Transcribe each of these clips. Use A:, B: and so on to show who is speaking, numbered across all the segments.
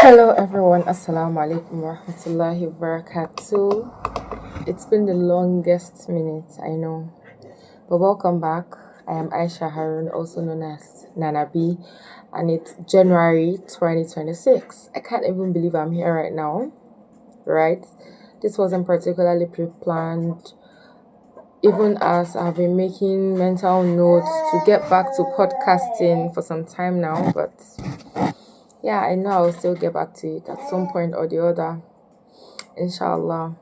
A: Hello everyone, Assalamu alaikum wa rahmatullahi wa barakatuh. It's been the longest minute, I know, but welcome back. I am Aisha Harun, also known as Nana B, and it's January 2026. I can't even believe I'm here right now, right? This wasn't particularly pre-planned, even as I've been making mental notes to get back to podcasting for some time now, but yeah, I know I'll still get back to it at some point or the other, inshallah.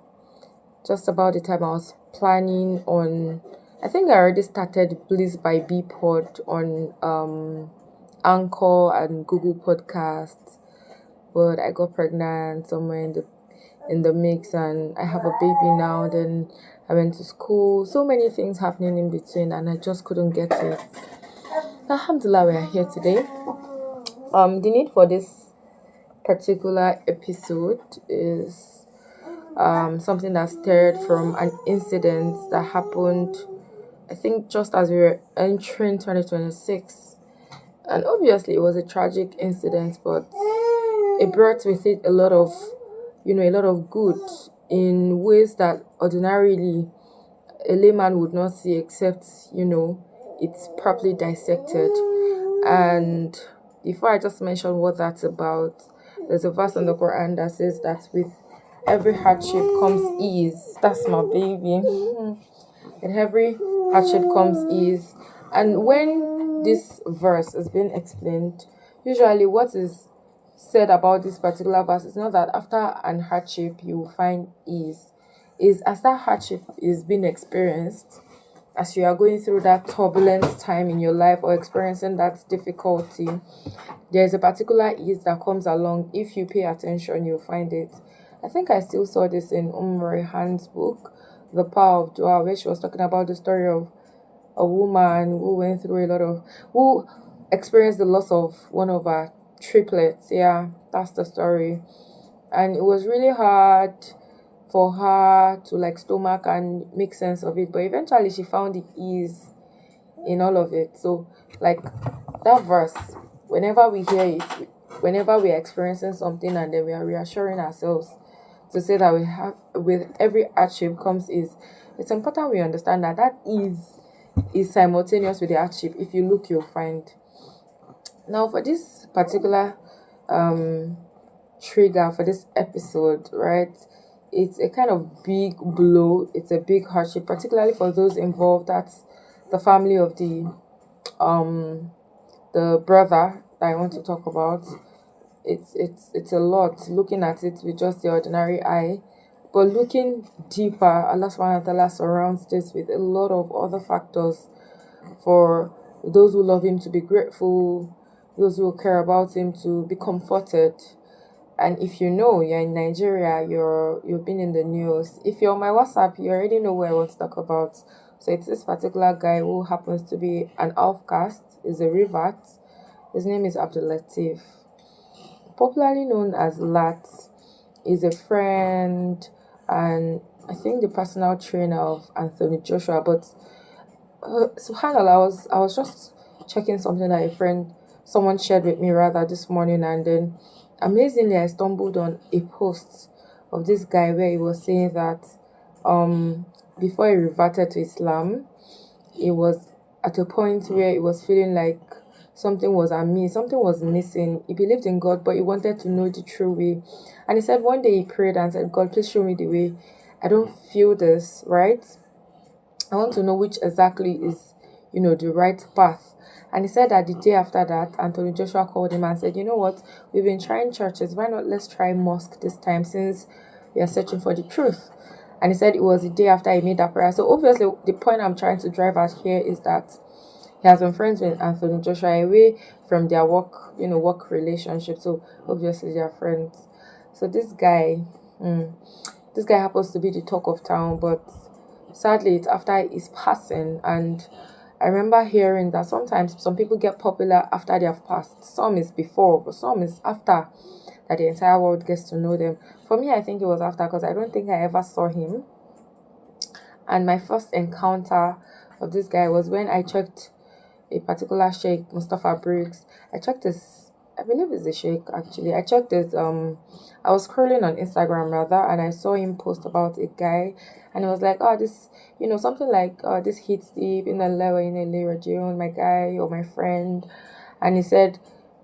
A: Just about the time I was planning on, I think I already started Bliss by B Pod on Anchor and Google Podcasts, but I got pregnant somewhere in the mix, and I have a baby now. Then I went to school, so many things happening in between, and I just couldn't get to it. Alhamdulillah, we are here today. The need for this particular episode is something that stemmed from an incident that happened, I think, just as we were entering 2026. And obviously, it was a tragic incident, but it brought with it a lot of good in ways that ordinarily a layman would not see, except, it's properly dissected. And before I just mention what that's about, there's a verse in the Quran that says that with every hardship comes ease. That's my baby. In every hardship comes ease. And when this verse is being explained, usually what is said about this particular verse is not that after an hardship you will find ease. Is as that hardship is being experienced, as you are going through that turbulent time in your life or experiencing that difficulty, there's a particular ease that comes along. If you pay attention, you'll find it. I think I still saw this in Rehan's book, The Power of Dua, where she was talking about the story of a woman who experienced the loss of one of her triplets. Yeah, that's the story. And it was really hard for her to stomach and make sense of it, but eventually she found the ease in all of it. So that verse, whenever we hear it, whenever we are experiencing something and then we are reassuring ourselves to say that we have, with every hardship comes ease, it's important we understand that ease is simultaneous with the hardship. If you look, you'll find. Now, for this particular trigger for this episode, right, it's a kind of big blow. It's a big hardship, particularly for those involved. That's the family of the brother that I want to talk about. It's a lot looking at it with just the ordinary eye, but looking deeper, Allah subhanahu wa ta'ala surrounds this with a lot of other factors for those who love him to be grateful, those who care about him to be comforted. And if you know you're in Nigeria, you've been in the news. If you're on my WhatsApp, you already know what I want to talk about. So it's this particular guy who happens to be an outcast, is a revert. His name is Abdul Latif, popularly known as Lat. Is a friend and I think the personal trainer of Anthony Joshua. But subhanallah, I was just checking something that someone shared with me rather this morning, and then amazingly I stumbled on a post of this guy where he was saying that before he reverted to Islam, he was at a point where he was feeling like something was amiss, something was missing. He believed in God, but he wanted to know the true way. And he said one day he prayed and said, God, please show me the way. I don't feel this, right? I want to know which exactly is, the right path. And he said that the day after that, Anthony Joshua called him and said, you know what, we've been trying churches. Why not let's try mosque this time, since we are searching for the truth? And he said it was the day after he made that prayer. So obviously the point I'm trying to drive at here is that he has been friends with Anthony Joshua away from their work relationship. So obviously they are friends. So this guy happens to be the talk of town, but sadly it's after his passing. And I remember hearing that sometimes some people get popular after they have passed. Some is before, but some is after, that the entire world gets to know them. For me, I think it was after, because I don't think I ever saw him. And my first encounter of this guy was when I checked a particular Sheikh, Mustafa Briggs. I checked his I believe it's a sheikh actually. I checked it. I was scrolling on Instagram rather, and I saw him post about a guy, and it was like, oh, this, something like, this hits deep in the level in a region, my guy or my friend, and he said,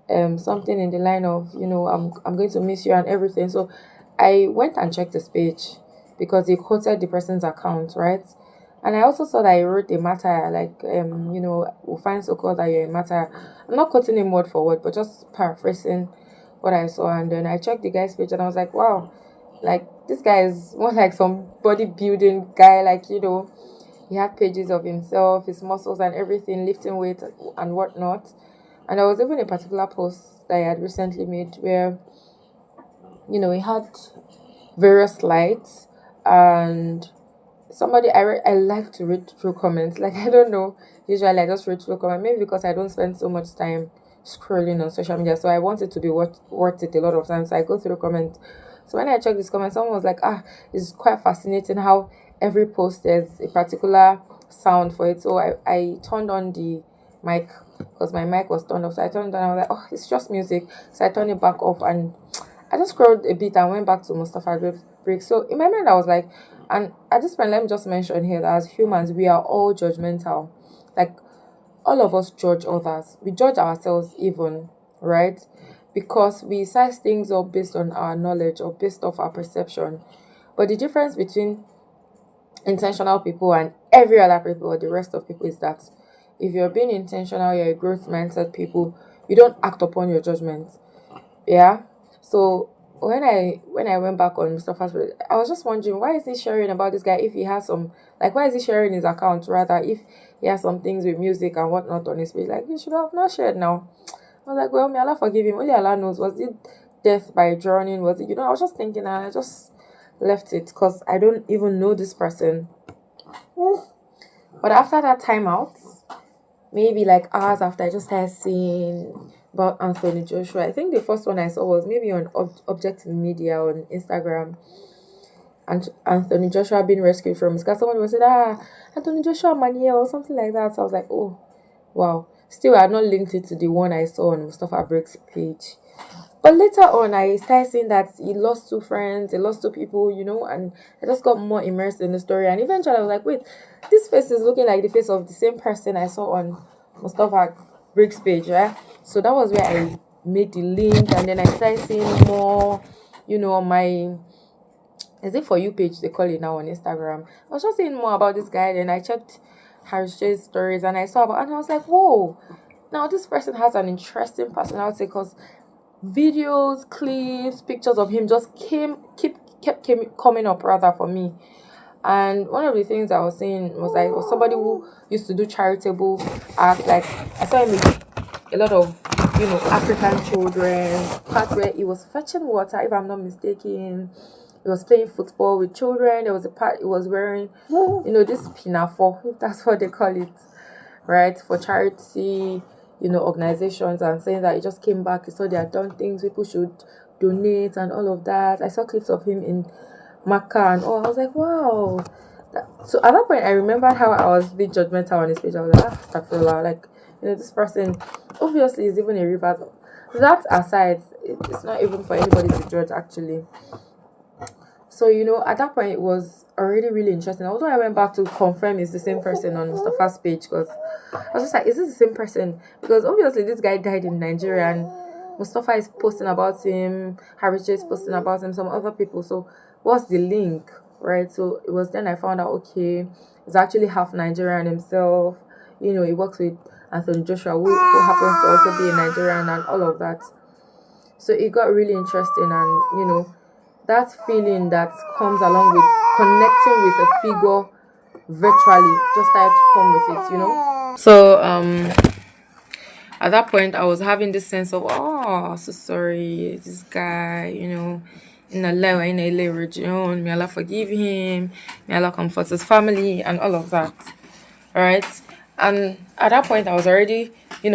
A: something in the line of, I'm going to miss you and everything. So I went and checked his page because he quoted the person's account, right? And I also saw that he wrote a matter, like, we'll find so called that you're a matter. I'm not quoting him word for word, but just paraphrasing what I saw. And then I checked the guy's page and I was like, wow, like, this guy is more like some bodybuilding guy, like, he had pages of himself, his muscles and everything, lifting weight and whatnot. And there was even a particular post that I had recently made where, he had various lights, and somebody I like to read through comments. Like, I don't know, usually I just read through comments, maybe because I don't spend so much time scrolling on social media, so I want it to be worth it a lot of times. So I go through comments. So when I checked this comment, someone was like, it's quite fascinating how every post there's a particular sound for it. So I turned on the mic because my mic was turned off. So I turned it on, I was like, oh, it's just music. So I turned it back off, and I just scrolled a bit and went back to Mustafa break. So in my mind, I was like, and at this point, let me just mention here that as humans, we are all judgmental. Like, all of us judge others. We judge ourselves even, right? Because we size things up based on our knowledge or based off our perception. But the difference between intentional people and every other people or the rest of people is that if you're being intentional, you're a growth mindset people, you don't act upon your judgment. Yeah. So when I went back on Mustafa's page, I was just wondering, why is he sharing about this guy if he has some, like, why is he sharing his account rather if he has some things with music and whatnot on his page? Like, you should have not shared now. I was like, well, may Allah forgive him. Only Allah knows. Was it death by drowning? Was it, I was just thinking, and I just left it because I don't even know this person. But after that time out, maybe like hours after, I just started seeing about Anthony Joshua. I think the first one I saw was maybe on Objective Media on Instagram, and Anthony Joshua being rescued from his car. Someone was saying, Anthony Joshua Mania or something like that. So I was like, oh, wow. Still, I had not linked it to the one I saw on Mustafa Break's page. But later on, I started seeing that he lost two friends, he lost two people, and I just got more immersed in the story. And eventually, I was like, wait, this face is looking like the face of the same person I saw on Mustafa Break's page, right? So that was where I made the link, and then I started seeing more, on my, is it For You page, they call it now on Instagram. I was just seeing more about this guy, and I checked Harish's stories, and I saw about, and I was like, whoa, now this person has an interesting personality because videos, clips, pictures of him just kept coming up rather for me. And one of the things I was saying was like, was somebody who used to do charitable acts. Like, I saw him with a lot of African children. Part where he was fetching water, if I'm not mistaken. He was playing football with children. There was a part he was wearing, this pinafore, if that's what they call it, right, for charity, organizations, and saying that he just came back, he saw they had done things, people should donate and all of that. I saw clips of him in Makkah and all. I was like, wow. So at that point, I remembered how I was being judgmental on his page. I was like, astaghfirullah, like, this person obviously is even a river. That aside, it's not even for anybody to judge actually. So, at that point, it was already really interesting. Although I went back to confirm it's the same person on Mustafa's page, because I was just like, is this the same person? Because obviously this guy died in Nigeria, and Mustafa is posting about him, Harry J is posting about him, some other people. So what's the link, right? So it was then I found out, okay, he's actually half Nigerian himself. He works with Anthony Joshua, who happens to also be a Nigerian, and all of that. So it got really interesting, and that feeling that comes along with connecting with a figure virtually just started to come with it. So at that point I was having this sense of, oh, so sorry, this guy, in a region, may Allah forgive him, may Allah comfort his family and all of that. Right? And at that point I was already,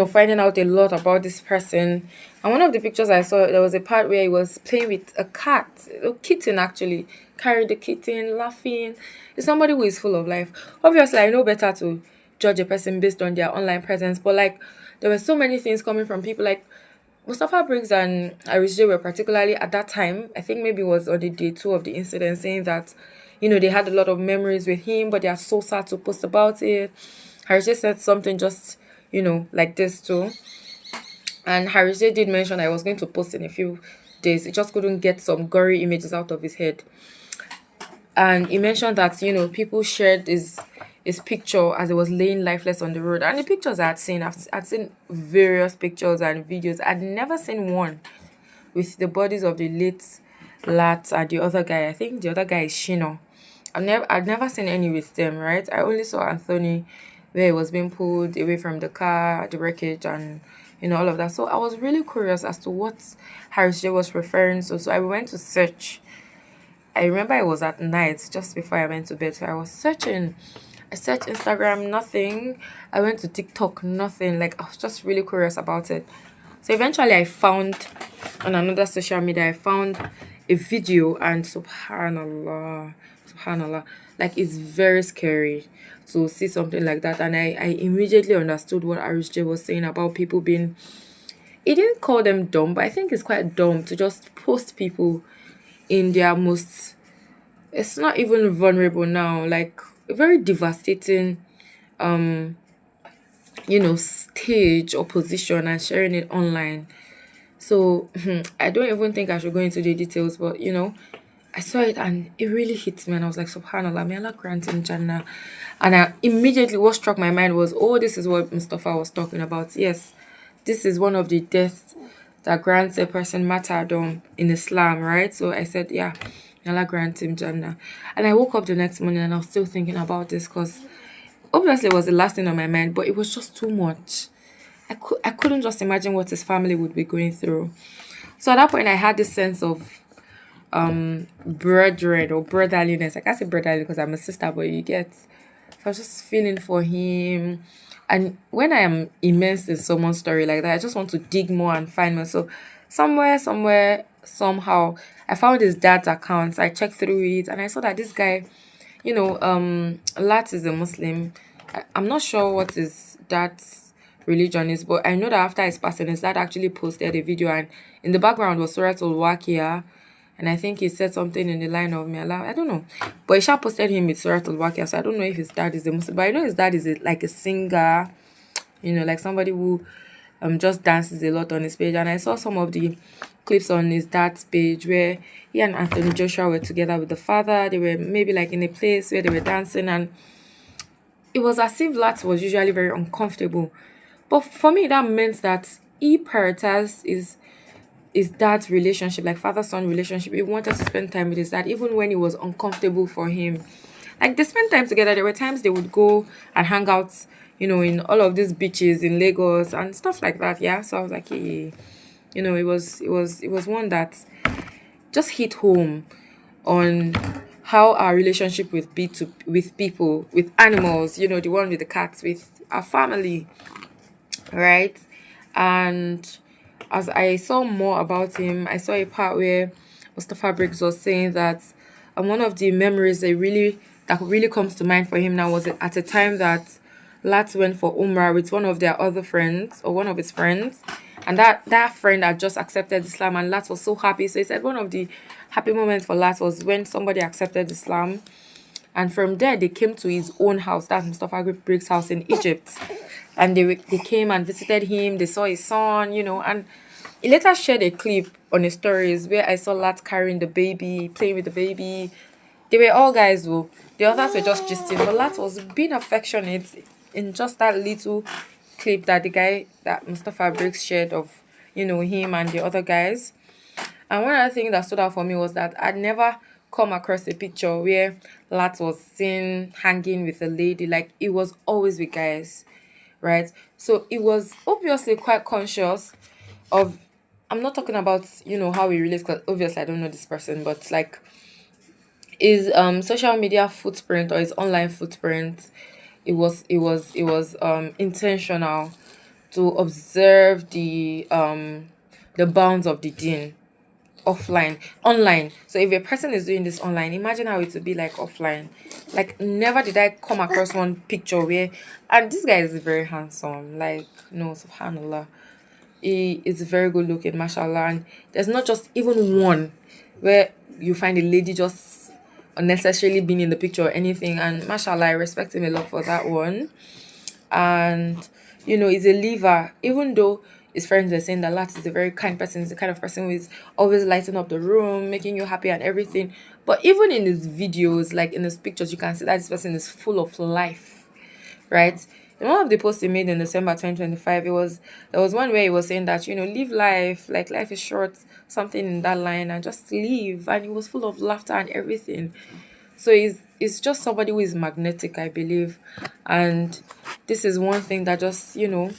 A: finding out a lot about this person. And one of the pictures I saw, there was a part where he was playing with a cat, a kitten actually, carried the kitten, laughing. It's somebody who is full of life. Obviously, I know better to judge a person based on their online presence, but like, there were so many things coming from people. Like, Mustafa Briggs and Arisje were particularly at that time, I think maybe it was on the day two of the incident, saying that, they had a lot of memories with him, but they are so sad to post about it. Arisje said something just, like this too. And Arisje did mention I was going to post in a few days. He just couldn't get some gory images out of his head. And he mentioned that people shared his picture as he was laying lifeless on the road, and the pictures I'd seen various pictures and videos. I'd never seen one with the bodies of the late Lat and the other guy. I think the other guy is Shino. I'd never seen any with them, right? I only saw Anthony where he was being pulled away from the car, the wreckage, and all of that. So I was really curious as to what Harris J was referring to. So I went to search. I remember it was at night, just before I went to bed. So I was searching. I searched Instagram, nothing. I went to TikTok, nothing. Like, I was just really curious about it. So eventually I found on another social media, I found a video, and subhanallah, like, it's very scary to see something like that. And I immediately understood what Arish J was saying about people being, he didn't call them dumb, but I think it's quite dumb to just post people in their most, it's not even vulnerable now, like a very devastating stage or position, and sharing it online. So I don't even think I should go into the details, but I saw it and it really hit me, and I was like, Subhanallah, may Allah grant him Jannah. And I immediately, what struck my mind was, oh, this is what Mustafa was talking about. Yes, this is one of the deaths that grants a person martyrdom in Islam, right? So I said, yeah, may Allah grant him Jannah. And I woke up the next morning and I was still thinking about this, because obviously it was the last thing on my mind, but it was just too much. I couldn't just imagine what his family would be going through. So at that point, I had this sense of brethren or brotherliness. I can't say brotherly because I'm a sister, but you get. So I was just feeling for him. And when I am immersed in someone's story like that, I just want to dig more and find more. So somewhere, somehow, I found his dad's account. I checked through it and I saw that this guy, Lat is a Muslim. I'm not sure what his dad's religion is, but I know that after his passing, his dad actually posted a video, and in the background was Surah Al-Waqiah, and I think he said something in the line of, May Allah, I don't know. But Isha posted him with Surah Al-Waqiah, so I don't know if his dad is a Muslim, but I know his dad is like a singer, like somebody who just dances a lot on his page. And I saw some of the clips on his dad's page where he and Anthony Joshua were together with the father. They were maybe like in a place where they were dancing, and it was as if Lat was usually very uncomfortable. But for me, that meant that he prioritized his dad's relationship, like father-son relationship. He wanted to spend time with his dad, even when it was uncomfortable for him. Like, they spent time together. There were times they would go and hang out, in all of these beaches in Lagos and stuff like that. Yeah. So I was like, yeah, it was one that just hit home on how our relationship with people, with animals, the one with the cats, with our family, right? And as I saw more about him, I saw a part where Mustafa Briggs was saying that one of the memories that really comes to mind for him now was at a time that Lat went for Umrah with one of their other friends, or one of his friends, and that friend had just accepted Islam, and Lat was so happy. So he said one of the happy moments for Lat was when somebody accepted Islam, and from there they came to his own house, that's Mustafa Briggs' house in Egypt, and they came and visited him. They saw his son, and he later shared a clip on his stories where I saw Lat carrying the baby, playing with the baby. They were all guys who, the others were just gisting, but Lat was being affectionate in just that little clip that Mustafa Briggs shared of, him and the other guys. And one other thing that stood out for me was that I'd never come across a picture where Lat was seen hanging with a lady. Like, it was always with guys, right? So it was obviously quite conscious of, I'm not talking about, how he relates, because obviously I don't know this person, but like his social media footprint or his online footprint, it was intentional to observe the bounds of the deen offline, online. So if a person is doing this online, imagine how it would be like offline. Like, never did I come across one picture where, and this guy is very handsome, like, no, subhanallah, he is very good looking, mashallah. And there's not just even one where you find a lady just unnecessarily being in the picture or anything. And mashallah, I respect him a lot for that one. And he's a lever. Even though his friends were saying that Lat is a very kind person, he's the kind of person who is always lighting up the room, making you happy and everything. But even in his videos, like in his pictures, you can see that this person is full of life, right? In one of the posts he made in December 2025, there was one where he was saying that, live life, like life is short, something in that line, and just live. And he was full of laughter and everything. So he's just somebody who is magnetic, I believe. And this is one thing that just, although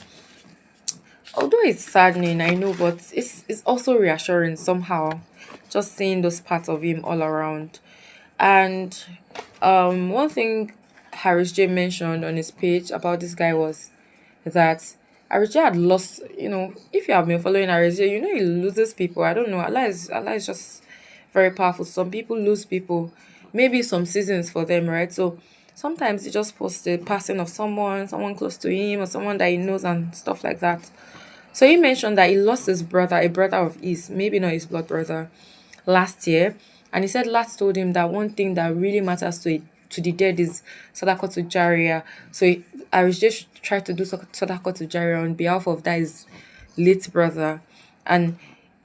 A: it's saddening, I know, but it's also reassuring somehow, just seeing those parts of him all around. And one thing Harris J mentioned on his page about this guy was that Harris J had lost, if you have been following Harris J, he loses people. I don't know. Allah is just very powerful. Some people lose people, maybe some seasons for them, right? So sometimes he just posts the passing of someone close to him, or someone that he knows and stuff like that. So he mentioned that he lost his brother, a brother of his, maybe not his blood brother, last year. And he said Lat told him that one thing that really matters to the dead is Sadaqah to Jariyah. So I was just trying to do Sadaqah to Jariyah on behalf of that his late brother. And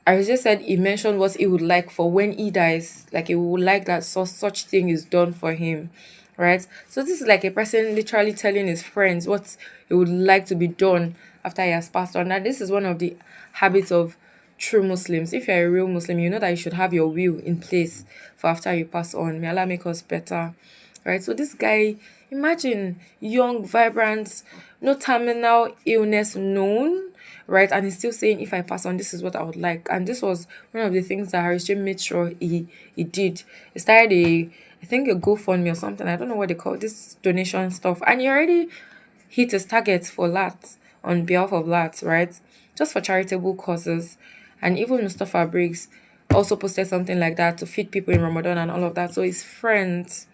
A: I just said he mentioned what he would like for when he dies. Like he would like that such thing is done for him. Right? So this is like a person literally telling his friends what he would like to be done after he has passed on. Now this is one of the habits of true Muslims. If you're a real Muslim, you know that you should have your will in place for after you pass on. May Allah make us better. Right? So this guy, imagine young, vibrant, no terminal illness known, right? And he's still saying, if I pass on, this is what I would like. And this was one of the things that Harris J made sure he did. He started I think a GoFundMe or something. I don't know what they call this donation stuff. And he already hit his target for Lat, on behalf of Lat, right? Just for charitable causes. And even Mustafa Briggs also posted something like that to feed people in Ramadan and all of that. So his friends,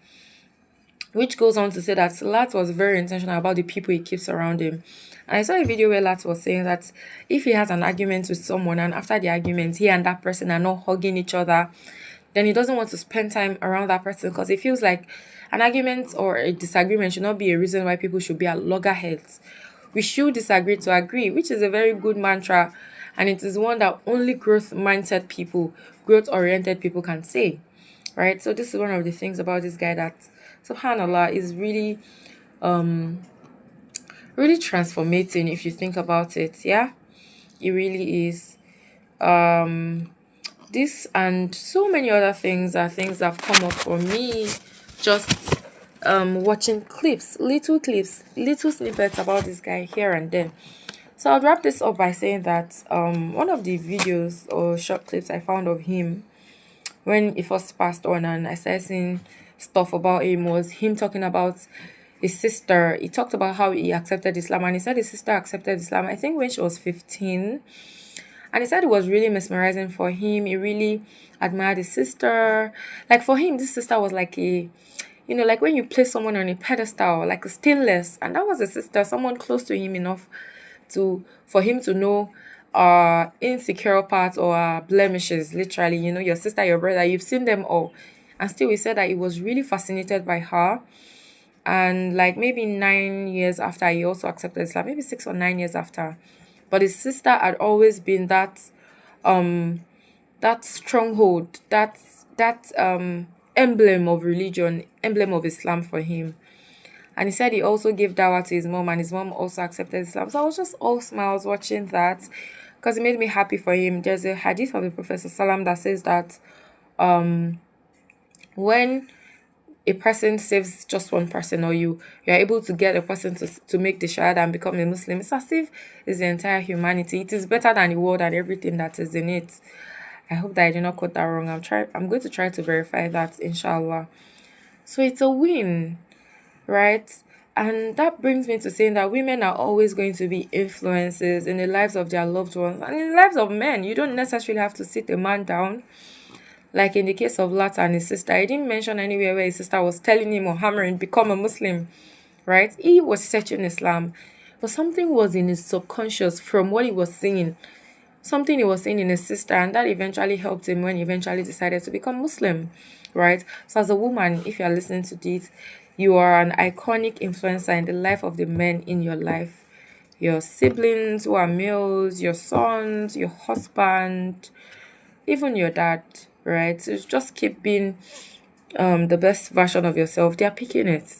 A: which goes on to say that Lat was very intentional about the people he keeps around him. And I saw a video where Lat was saying that if he has an argument with someone and after the argument, he and that person are not hugging each other, then he doesn't want to spend time around that person because it feels like an argument or a disagreement should not be a reason why people should be at loggerheads. We should disagree to agree, which is a very good mantra. And it is one that only growth-oriented people can say, right? So this is one of the things about this guy that, subhanallah, is really, really transformating if you think about it. Yeah, it really is. This and so many other things are things that have come up for me just watching little snippets about this guy here and there. So I'll wrap this up by saying that one of the videos or short clips I found of him when he first passed on and I started seeing stuff about him was him talking about his sister. He talked about how he accepted Islam and he said his sister accepted Islam, I think when she was 15. And he said it was really mesmerizing for him. He really admired his sister. Like for him, this sister was like like when you place someone on a pedestal, like a stainless. And that was a sister, someone close to him enough for him to know insecure parts or blemishes, literally, your sister, your brother, you've seen them all. And still he said that he was really fascinated by her. And like maybe 9 years after he also accepted Islam, maybe 6 or 9 years after. But his sister had always been that stronghold, that emblem of religion, emblem of Islam for him. And he said he also gave dawah to his mom and his mom also accepted Islam. So I was just all smiles watching that because it made me happy for him. There's a hadith of the Prophet Sallam that says that when a person saves just one person or you're able to get a person to make the shahada and become a Muslim, it's as if it's the entire humanity. It is better than the world and everything that is in it. I hope that I did not quote that wrong. I'm going to try to verify that, inshallah. So it's a win, right? And that brings me to saying that women are always going to be influences in the lives of their loved ones and in the lives of men. You don't necessarily have to sit a man down. Like in the case of Lat and his sister, he didn't mention anywhere where his sister was telling him or hammering, become a Muslim, right? He was searching Islam. but something was in his subconscious from what he was saying, something he was saying in his sister, and that eventually helped him when he eventually decided to become Muslim, right? So, as a woman, if you are listening to this, you are an iconic influencer in the life of the men in your life. Your siblings who are males, your sons, your husband, even your dad, right? So just keep being the best version of yourself. They are picking it.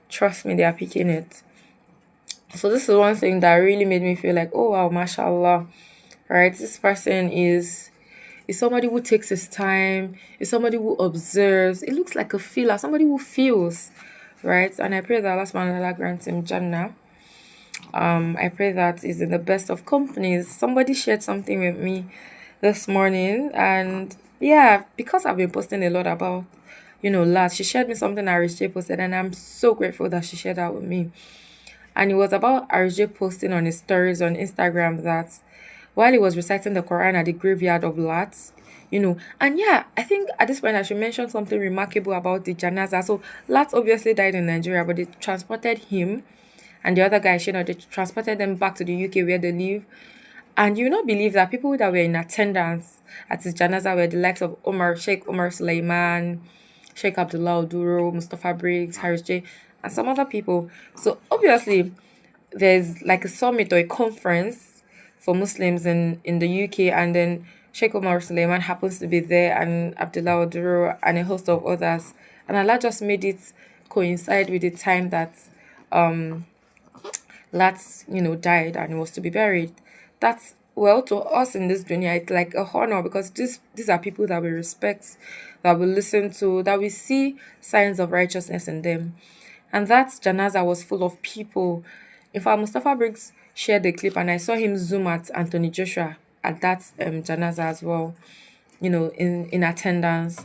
A: Trust me, they are picking it. So this is one thing that really made me feel like, oh wow, mashallah, right? This person is somebody who takes his time, is somebody who observes. It looks like a feeler, somebody who feels, right? And I pray that Allah subhanahu wa ta'ala grants him Jannah. I pray that he's in the best of companies. Somebody shared something with me this morning, and yeah, because I've been posting a lot about, lads, she shared me something RJ posted, and I'm so grateful that she shared that with me. And it was about RJ posting on his stories on Instagram that while he was reciting the Quran at the graveyard of Lats, and yeah, I think at this point I should mention something remarkable about the janaza. So Lats obviously died in Nigeria, but they transported him and the other guy, they transported them back to the UK where they live. And you will not believe that people that were in attendance at his janaza were the likes of Sheikh Omar Suleiman, Sheikh Abdullah Oduro, Mustafa Briggs, Harris J, and some other people. So obviously, there's like a summit or a conference for Muslims in the UK, and then Sheikh Omar Suleiman happens to be there, and Abdullah Oduro, and a host of others. And Allah just made it coincide with the time that Lats, died and was to be buried. That's, well, to us in this dunya, it's like a honor because these are people that we respect, that we listen to, that we see signs of righteousness in them. And that janaza was full of people. In fact, Mustafa Briggs shared the clip, and I saw him zoom at Anthony Joshua at that janaza as well, in attendance.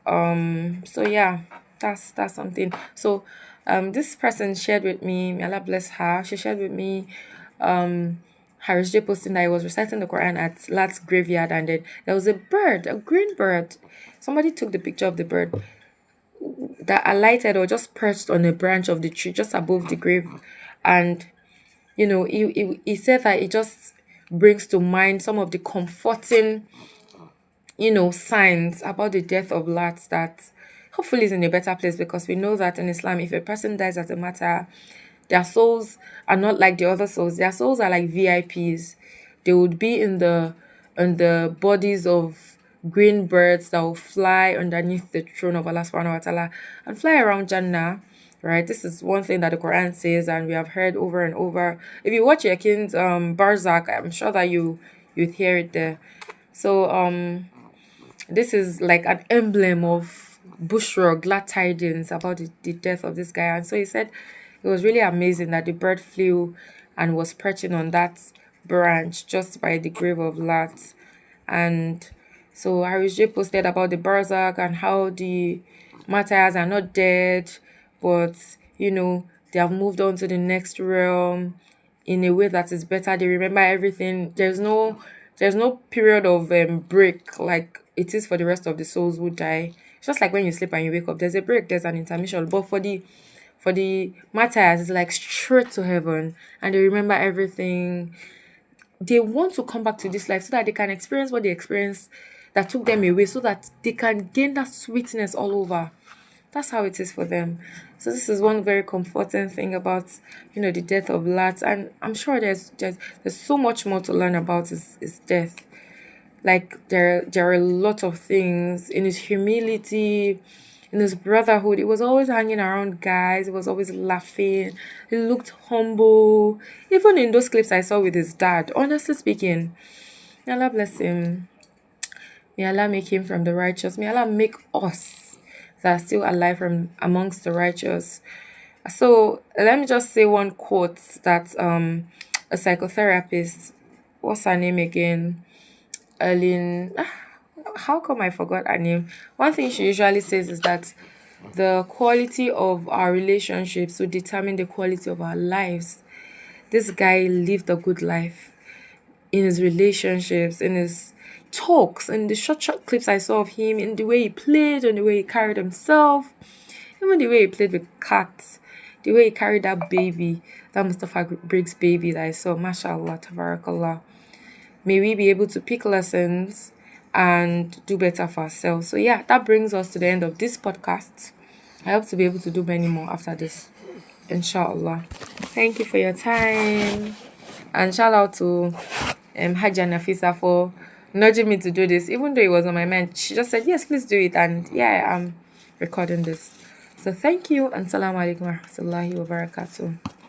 A: So yeah, that's something. So this person shared with me, may Allah bless her, she shared with me Harris J posting that I was reciting the Quran at Lat's graveyard, and then there was a bird, a green bird. Somebody took the picture of the bird that alighted or just perched on a branch of the tree just above the grave. And he said that it just brings to mind some of the comforting signs about the death of Lat, that hopefully is in a better place, because we know that in Islam, if a person dies as a martyr, their souls are not like the other souls. Their souls are like VIPs. They would be in the bodies of green birds that will fly underneath the throne of Allah subhanahu wa ta'ala and fly around Jannah. Right? This is one thing that the Quran says, and we have heard over and over. If you watch Yakin's Barzak, I'm sure that you'd hear it there. So this is like an emblem of Bushra, glad tidings about the death of this guy. And so he said it was really amazing that the bird flew and was perching on that branch just by the grave of Lat. And so Harris J posted about the Barzak and how the martyrs are not dead, but they have moved on to the next realm in a way that is better. They remember everything. There's no period of break like it is for the rest of the souls who die. It's just like when you sleep and you wake up, there's a break, there's an intermission. But for the martyrs, it's like straight to heaven, and they remember everything. They want to come back to this life so that they can experience what they experienced that took them away, so that they can gain that sweetness all over. That's how it is for them. So this is one very comforting thing about the death of Lat, and I'm sure there's so much more to learn about his death. Like there are a lot of things in his humility, in his brotherhood. He was always hanging around guys. He was always laughing. He looked humble. Even in those clips I saw with his dad, honestly speaking, may Allah bless him. May Allah make him from the righteous. May Allah make us that are still alive from amongst the righteous. So let me just say one quote that a psychotherapist, what's her name again? Eileen, how come I forgot her name? One thing she usually says is that the quality of our relationships will determine the quality of our lives. This guy lived a good life in his relationships, in his talks, in the short clips I saw of him, in the way he played, and the way he carried himself, even the way he played with cats, the way he carried that baby. that Mustafa Briggs baby that I saw, mashallah, tabarakallah. May we be able to pick lessons and do better for ourselves. So yeah, that brings us to the end of this podcast. I hope to be able to do many more after this, inshallah. Thank you for your time. And shout out to Hajja Nafisa for nudging me to do this, even though it was on my mind. She just said, yes, please do it. And yeah, I'm recording this. So thank you, and Assalamu alaikum wa rahmatullahi wa barakatuh.